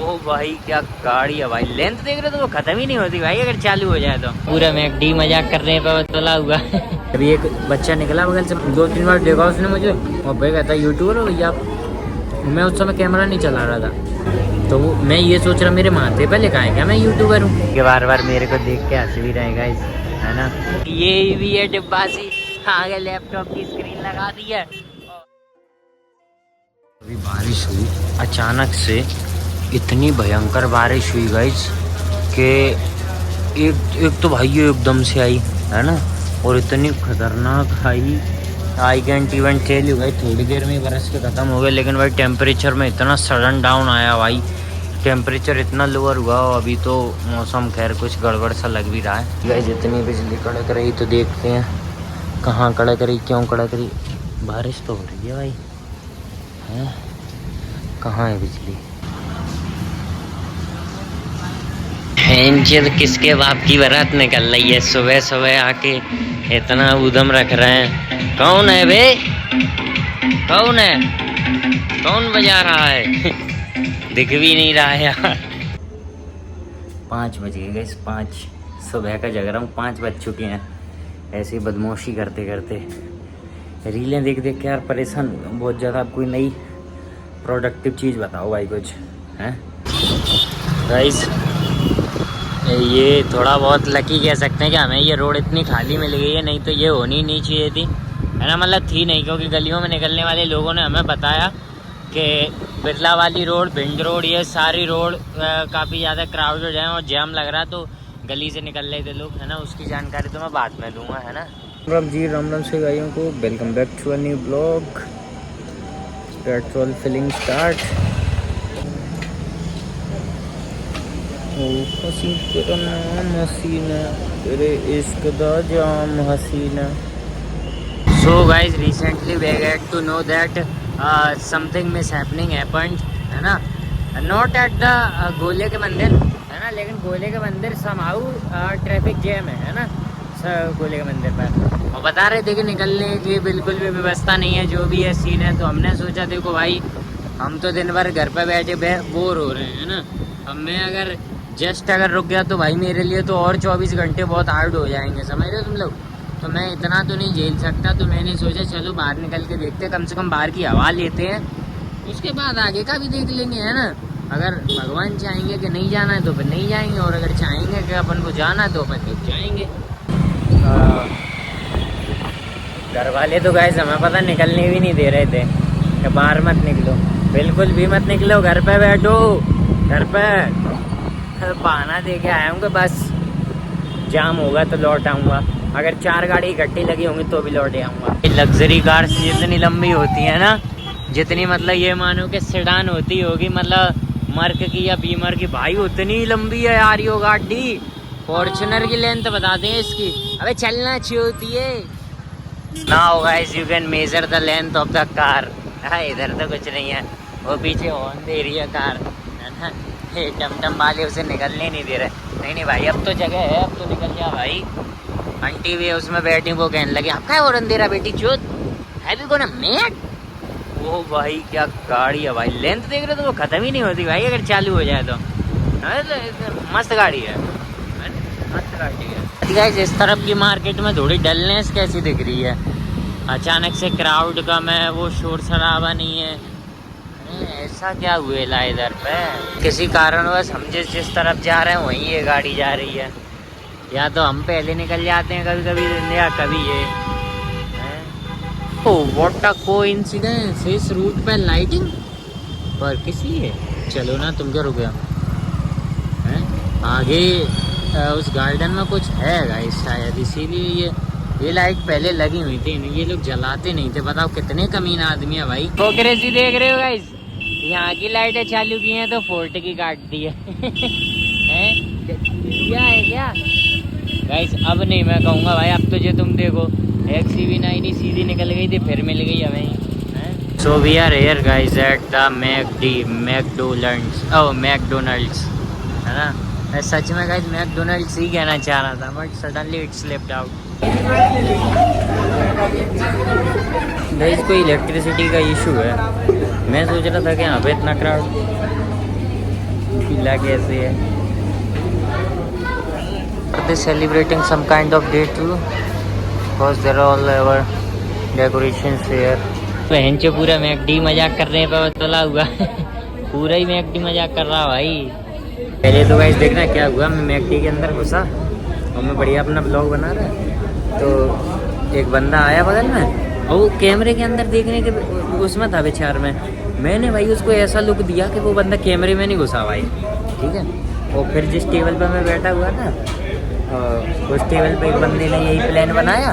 ओ भाई क्या गाड़ी है भाई, लेंथ देख रहे हो तो खत्म ही नहीं होती भाई अगर चालू हो जाए तो। पूरा मैकडी मजाक करने पे तला हुआ अभी एक बच्चा निकला बगल से, 2-3 बार देखा उसने मुझे और भाई कहता यूट्यूबर हो भैया आप। मैं उस समय कैमरा नहीं चला रहा था तो मैं ये सोच रहा मेरे माथे पे लिखा है क्या मैं यूट्यूबर हूँ। बार बार मेरे को देख के हंस भी रहेगा इस, है ना। ये भी है डिब्बासी, आगे लैपटॉप की स्क्रीन लगा दी है। अभी बारिश हुई अचानक से, इतनी भयंकर बारिश हुई गाइस कि एक तो भाई ये एकदम से आई, है ना, और इतनी खतरनाक I can't even tell you भाई, थोड़ी देर में बरस के ख़त्म हो गया। लेकिन भाई टेम्परेचर में इतना सडन डाउन आया भाई, टेम्परेचर इतना लोअर हुआ। अभी तो मौसम खैर कुछ गड़बड़ सा लग भी रहा है गाइस। जितनी बिजली कड़क रही तो देखते हैं कहाँ कड़क रही, क्यों कड़क रही। बारिश तो हो रही है भाई, है कहाँ है बिजली। किसके बाप की बारात निकल रही है सुबह सुबह आके, इतना उधम रख रहे हैं। कौन है बे, कौन है, कौन बजा रहा है दिख भी नहीं रहा है यार। 5 बज गए, 5 सुबह का जग रहा हूँ, 5 बज चुके हैं। ऐसे ही बदमाशी करते करते रीलें देख देख के यार परेशान बहुत ज़्यादा। अब कोई नई प्रोडक्टिव चीज़ बताओ भाई कुछ, हैं गाइस। ये थोड़ा बहुत लकी कह सकते हैं कि हमें ये रोड इतनी खाली मिल गई है, नहीं तो ये होनी नहीं चाहिए थी, है ना। मतलब थी नहीं, क्योंकि गलियों में निकलने वाले लोगों ने हमें बताया कि बिरला वाली रोड, भिंड रोड, ये सारी रोड काफ़ी ज़्यादा क्राउडेड है और जैम लग रहा, तो गली से निकल रहे थे लोग, है ना। उसकी जानकारी तो मैं बाद में दूंगा, है ना। राम जी, राम राम से भाइयों को, welcome back to a new blog. Petrol filling start. तेरे इश्क दा जाम हसीना। So guys, recently we get to know that something mishappening happened, है ना, not at the गोले के मंदिर, है ना, लेकिन गोले के मंदिर somehow ट्रैफिक जैम है ना, गोले के मंदिर पर। और बता रहे थे कि निकलने की बिल्कुल भी व्यवस्था नहीं है, जो भी है सीन है। तो हमने सोचा देखो भाई, हम तो दिन भर घर पे बैठे बोर हो रहे हैं ना, अब मैं अगर जस्ट अगर रुक गया तो भाई मेरे लिए तो और 24 घंटे बहुत हार्ड हो जाएंगे, समझ रहे हो तुम लोग। तो मैं इतना तो नहीं झेल सकता, तो मैंने सोचा चलो बाहर निकल के देखते, कम से कम बाहर की हवा लेते हैं, उसके बाद आगे का भी देख लेंगे, है ना। अगर भगवान चाहेंगे कि नहीं जाना है तो फिर नहीं जाएंगे, और अगर चाहेंगे कि अपन को जाना तो अपन तो जाएंगे। घर वाले तो गाइस हमें पता निकलने भी नहीं दे रहे थे कि बाहर मत निकलो, बिल्कुल भी मत निकलो, घर पे बैठो, घर पे। बहाना दे के आया हूँ कि बस जाम होगा तो लौट आऊँगा, अगर 4 गाड़ी इकट्ठी लगी होंगी तो भी लौट आऊँगा। लग्जरी कार जितनी लंबी होती है ना, जितनी मतलब ये मानो कि सेडान होती होगी, मतलब मर्क की या बीमर की, भाई उतनी लंबी है यार ये गाड़ी। फॉर्च्यूनर की लेंथ बताते हैं इसकी, अबे चलना चाहिए होती है। Now guys you can measure the length of the car. इधर तो कुछ नहीं है, वो पीछे हॉर्न दे रही है कार, है ना। टमटम वाले उसे निकलने नहीं दे रहे। नहीं भाई, अब तो जगह है, अब तो निकल जा भाई। आंटी भी उसमें बैठी, वो कहने लगी आपका हॉर्न दे रहा बेटी चोद है भी कोना मैट। ओ भाई क्या गाड़ी है भाई, लेंथ देख रहे हो तो वो खत्म ही नहीं होती भाई अगर चालू हो जाए तो। मस्त गाड़ी है, मस्त गाड़ी है गाइस। इस तरफ की मार्केट में थोड़ी डलनेस कैसी दिख रही है, अचानक से क्राउड कम है, वो शोर शराबा नहीं है। ऐसा क्या हुए ला इधर पे, किसी कारणवश हम जिस तरफ जा रहे हैं वहीं ये गाड़ी जा रही है, या तो हम पहले निकल जाते हैं कभी कभी, या कभी ये। ओह व्हाट अ कोइंसिडेंस, इस रूट पे लाइटिंग पर किस लिए। चलो ना, तुम क्या रुक गया हैं आगे उस गार्डन में कुछ है गाइस शायद, इसीलिए ये लाइट पहले लगी हुई थी, ये लोग जलाते नहीं थे। बताओ कितने कमीना आदमी है भाई। प्रोग्रेसी देख रहे हो गाइस, यहाँ की लाइटें चालू की हैं तो फोर्ट की काट दी है क्या है क्या गाइस। अब नहीं मैं कहूँगा भाई, अब तो जो तुम देखो XCV9 ही सीधी निकल गई थी, फिर मिल गई हमें। So we are here guys at the McDonald's, है ना। मैं सच में गाइस मैकडोनल्ड्स ही कहना चाह रहा था, but suddenly it slipped out. Guys कोई इलेक्ट्रिसिटी का इशू है, मैं सोच रहा था कि यहाँ पे इतना क्राउड पीला कैसे है? They celebrating some kind of day too, because there are all our decorations here. बहन चो पूरा मैकडी मजाक करने पे तला हुआ पूरा ही मैकडी मजाक कर रहा भाई। पहले तो गाइस देखना क्या हुआ, मैं मैकडी के अंदर घुसा और मैं बढ़िया अपना ब्लॉग बना रहा, तो एक बंदा आया बगल में और वो कैमरे के अंदर देखने के उसमें था विचार में। मैंने भाई उसको ऐसा लुक दिया कि वो बंदा कैमरे में नहीं घुसा भाई, ठीक है। और फिर जिस टेबल पर मैं बैठा हुआ था उस टेबल पे एक बंदे ने यही प्लान बनाया,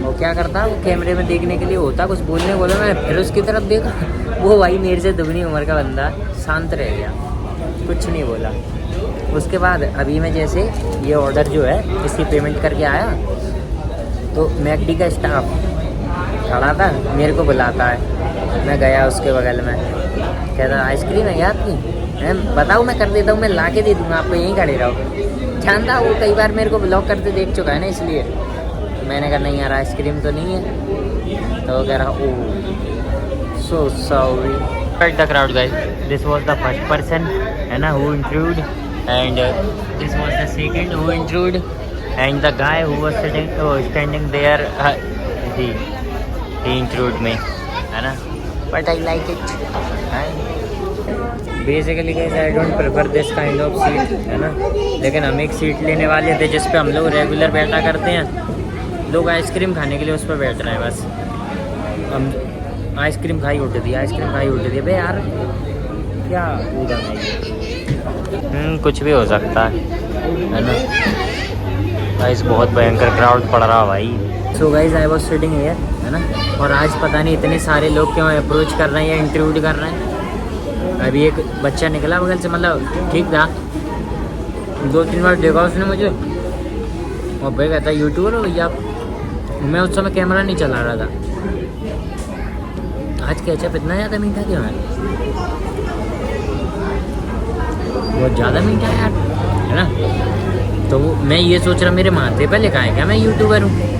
वो क्या करता वो कैमरे में देखने के लिए होता कुछ बोलने बोला, मैं फिर उसकी तरफ देखा, वो भाई मेरे से दुगनी उम्र का बंदा शांत रह गया, कुछ नहीं बोला। उसके बाद अभी मैं जैसे ये ऑर्डर जो है इसकी पेमेंट करके आया, तो मैकडी का स्टाफ खड़ा था, मेरे को बुलाता है, मैं गया उसके बगल में, कहता आइसक्रीम है क्या आपकी? मैं बताऊँ मैं कर देता हूँ, मैं ला के दे दूँगा, आपको यहीं खड़े रहो। जानता वो कई बार मेरे को ब्लॉक करते देख चुका है ना, इसलिए मैंने कहा नहीं यार आइसक्रीम तो नहीं है, तो वो कह रहा oh so sorry. The crowd guys, this was the first person है ना who intrude, and this was the second who intrude, and the guy who was standing there he intrude me, है ना, but I like it. Basically guys I don't prefer this kind of seat, है ना, लेकिन हम एक seat लेने वाले थे जिस पे हम लोग रेगुलर बैठा करते हैं, लोग आइसक्रीम खाने के लिए उस पर बैठ रहे हैं बस। हम आइसक्रीम खाई उठ दी, आइसक्रीम खाई उठ दी, भाई यार क्या उधर है, कुछ भी हो सकता है ना गाइस, बहुत भयंकर क्राउड पड़ रहा भाई। So guys I was sitting here, है ना, और आज पता नहीं इतने सारे लोग क्यों अप्रोच कर रहे हैं या इंटरव्यू कर रहे हैं। अभी एक बच्चा निकला बगल से, मतलब ठीक था, 2-3 बार देखा उसने मुझे, और भाई कहता यूट्यूबर हो भैया, मैं उस समय कैमरा नहीं चला रहा था। आज केचप इतना ज़्यादा मीठा क्यों है? बहुत ज़्यादा मीठा है यार, है ना। तो मैं ये सोच रहा मेरे माथे पे लिखा है क्या मैं यूट्यूबर हूँ।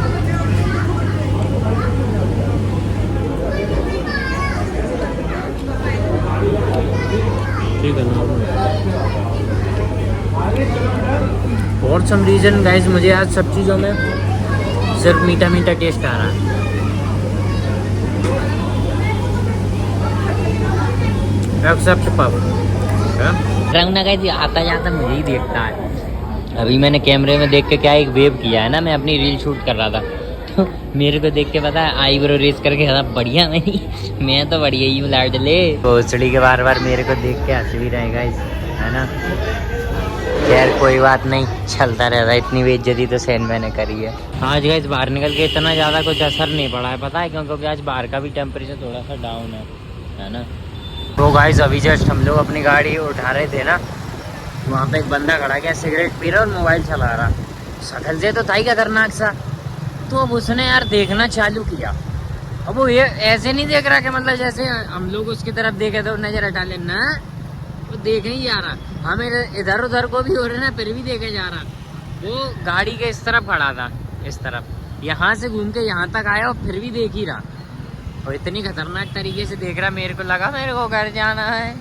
फॉर सम रीज़न गाइस मुझे आज सब चीज़ों में सिर्फ मीठा मीठा टेस्ट आ रहा है। रंग ना गाइस आता जाता मुझे ही देखता है। अभी मैंने कैमरे में देख के क्या एक वेव किया है ना, मैं अपनी रील शूट कर रहा था, तो मेरे को देख के पता है आईब्रो रेस करके ज़्यादा बढ़िया नहीं, मैं तो बढ़िया ही हूँ लाडले। भोसड़ी के बार बार मेरे को देख के हंस भी रहे गाइस, है ना। खैर कोई बात नहीं, चलता रहता, इतनी बेइज्जती तो सहन मैंने करी है। आज गाइस बाहर निकल के इतना ज़्यादा कुछ असर नहीं पड़ा है, पता है क्यों? क्योंकि आज बाहर का भी टेम्परेचर थोड़ा सा डाउन है ना। तो गाइस अभी जस्ट हम लोग अपनी गाड़ी उठा रहे थे ना, वहाँ पे एक बंदा खड़ा गया, सिगरेट पी रहा और मोबाइल चला रहा, शक्ल से तो था ही खतरनाक सा। तो अब उसने यार देखना चालू किया, अब वो ये ऐसे नहीं देख रहा कि मतलब जैसे हम लोग उसकी तरफ देखे तो नजर हटा लेना, वो देखे ही जा रहा, हमें इधर उधर को भी हो रहा ना फिर भी देखे जा रहा। वो गाड़ी के इस तरफ खड़ा था, इस तरफ, यहाँ से घूम के यहाँ तक आया और फिर भी देख ही रहा, और इतनी खतरनाक तरीके से देख रहा, मेरे को लगा मेरे को घर जाना है।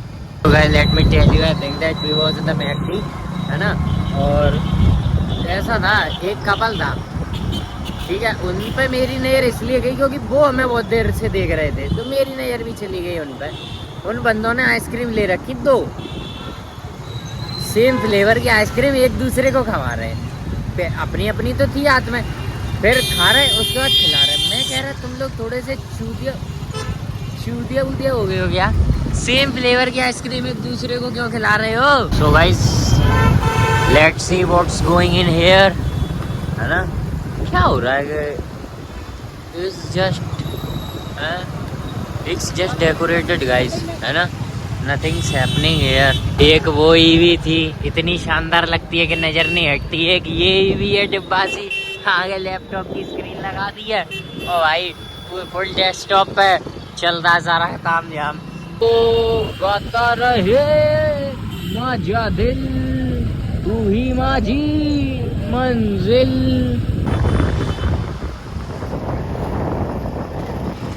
तो guys let me tell you I think that we was in the McD, है ना, और ऐसा था एक कपल था, ठीक है, उन पे मेरी नज़र इसलिए गई क्योंकि वो हमें बहुत देर से देख रहे थे, तो मेरी नज़र भी चली गई उन पे। उन बंदों ने आइसक्रीम ले रखी, 2 सेम फ्लेवर की आइसक्रीम एक दूसरे को खवा रहे, अपनी अपनी तो थी हाथ में, फिर खा रहे उसके बाद खिला रहे। मैं कह रहा तुम लोग थोड़े से चूतिया हो गए हो क्या? सेम फ्लेवर की आइसक्रीम एक दूसरे को क्यों खिला रहे हो? So guys let's see what's going in here, है ना, क्या हो रहा है? इट्स जस्ट डेकोरेटेड गाइस, है ना, नथिंग्स हैपनिंग हियर। एक वो ईवी थी, इतनी शानदार लगती है कि नजर नहीं हटती है कि ये ईवी है डिब्बा सी, आगे लैपटॉप की स्क्रीन लगा दी है और भाई फुल डेस्कटॉप पे चल रहा सारा काम जाम। तो गाता रहे माझा दिल, तू ही माझी मंजिल।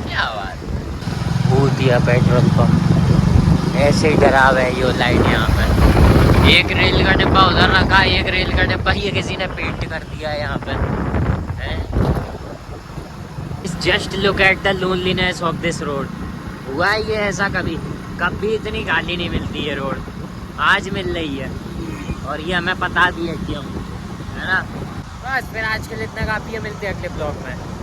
क्या बात, भूतिया पेट्रोल पंप, ऐसे ही खराब है ये लाइट यहाँ पर। एक रेल का डिब्बा उधर रखा, एक रेल का डिब्बा ये किसी ने पेंट कर दिया है यहाँ पर। Just look at the loneliness of this road. हुआ ये ऐसा कभी कभी इतनी गाली नहीं मिलती है रोड, आज मिल रही है और ये हमें पता भी है क्यों, है ना। बस फिर आज के लिए इतना काफी है, मिलते हैं अगले ब्लॉग में।